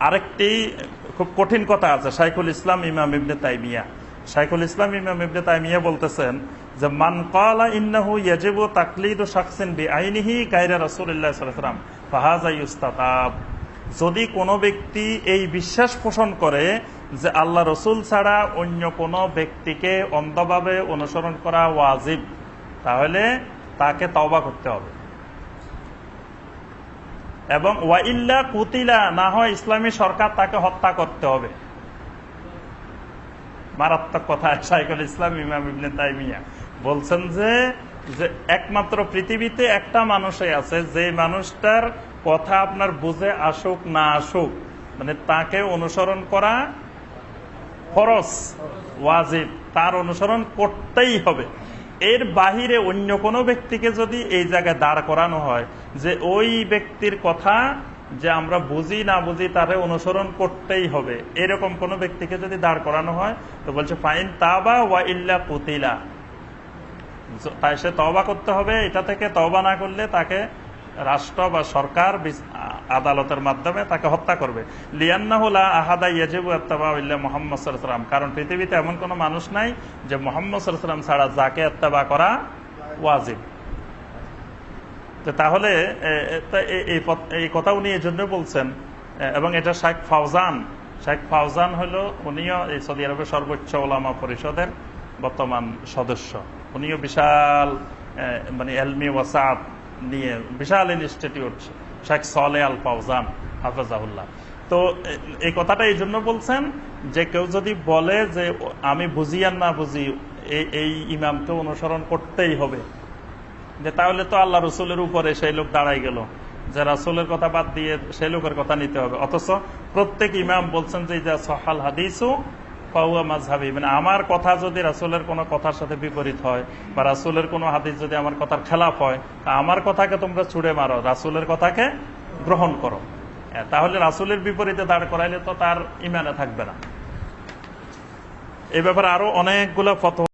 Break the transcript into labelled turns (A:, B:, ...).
A: আরেকটি খুব কঠিন কথা আছে, শাইখুল ইসলাম ইমাম ইবনে তাইমিয়া। শাইখুল ইসলাম ইমাম ইবনে তাইমিয়া বলতেছেন যে মান ক্বালা ইন্নাহু ইয়াজিবু তাকলিদু শাখসিন বিআইনিহি গায়রা রাসূলুল্লাহ সাল্লাল্লাহু আলাইহি ওয়াসাল্লাম ফাহাযা ইউস্তাতাব। যদি কোনো ব্যক্তি এই বিশ্বাস পোষণ করে যে আল্লাহ রসুল ছাড়া অন্য কোনো ব্যক্তিকে অন্ধভাবে অনুসরণ করা ওয়াজিব, তাহলে তাকে তওবা করতে হবে। এবং ওয়াইল্লা কুতিলা, না হয় ইসলামী সরকার তাকে হত্যা করতে হবে। মারাত্মক কথা। শাইখুল ইসলাম ইমাম ইবনে তাইমিয়া বলছেন যে একমাত্র পৃথিবীতে একটা মানুষই আছে যে মানুষটার কথা আপনার বুঝে আসুক না আসুক, মানে তাকে অনুসরণ করা ফরজ, ওয়াজিব, তার অনুসরণ করতেই হবে। এর বাহিরে অন্য কোনো ব্যক্তিকে যদি এই জায়গায় দাঁড় করানো হয় যে ওই ব্যক্তির কথা যে আমরা বুঝি না বুঝি তারে অনুসরণ করতেই হবে, এরকম কোন ব্যক্তিকে যদি দাঁড় করানো হয় তো বলছে ফাইন তাবা ওয়া ইল্লা কুতিলা, তাই সে তওবা করতে হবে। এটা থেকে তওবা না করলে তাকে রাষ্ট্র বা সরকার আদালতের মাধ্যমে তাকে হত্যা করবে। লিয়ান্নাহু লা আহাদা ইয়াজিবু ইত্তিবাউ ইল্লা মুহাম্মদ সাল্লাল্লাহু আলাইহি ওয়াসাল্লাম, কারণ পৃথিবীতে এমন কোন মানুষ নাই যে মুহাম্মদ সাল্লাল্লাহু আলাইহি ওয়াসাল্লাম ছাড়া যাকে ইত্তিবা করা ওয়াজিব। তাহলে এই কথা উনি এই জন্য বলছেন। এবং এটা শেখ ফাউজান হলো, উনিও এই সৌদি আরবের সর্বোচ্চ ওলামা পরিষদের বর্তমান সদস্য। উনিও বিশাল মানে এলমি ওয়াসাত নিয়ে বিশাল ইনস্টিটিউট, শেখ সালেহ আল ফাউজান হাফেজাহুল্লাহ। তো এই কথাটা এই জন্য বলছেন যে কেউ যদি বলে যে আমি বুঝি আর না বুঝি এই ইমামকে অনুসরণ করতেই হবে, যে তাহলে তো আল্লাহ রসুলের উপরে সেই লোক দাঁড়াই গেল, যে রাসূলের কথা বাদ দিয়ে সেই লোকের কথা নিতে হবে। অথচ প্রত্যেক ইমাম বলছেন যে সহাল হাদিসু ফাহুয়া মাযহাবি, মানে আমার কথা যদি রাসূলের কোনো কথার সাথে বিপরীত হয় বা রাসূলের কোনো হাদিস যদি আমার কথার খেলাফ হয়, তা আমার কথাকে তোমরা ছুড়ে মারো, রাসূলের কথাকে গ্রহণ করো। তাহলে রাসূলের বিপরীতে দাঁড় করাইলে তো তার ইমানে থাকবে না। এই ব্যাপারে আরো অনেকগুলো ফতোয়া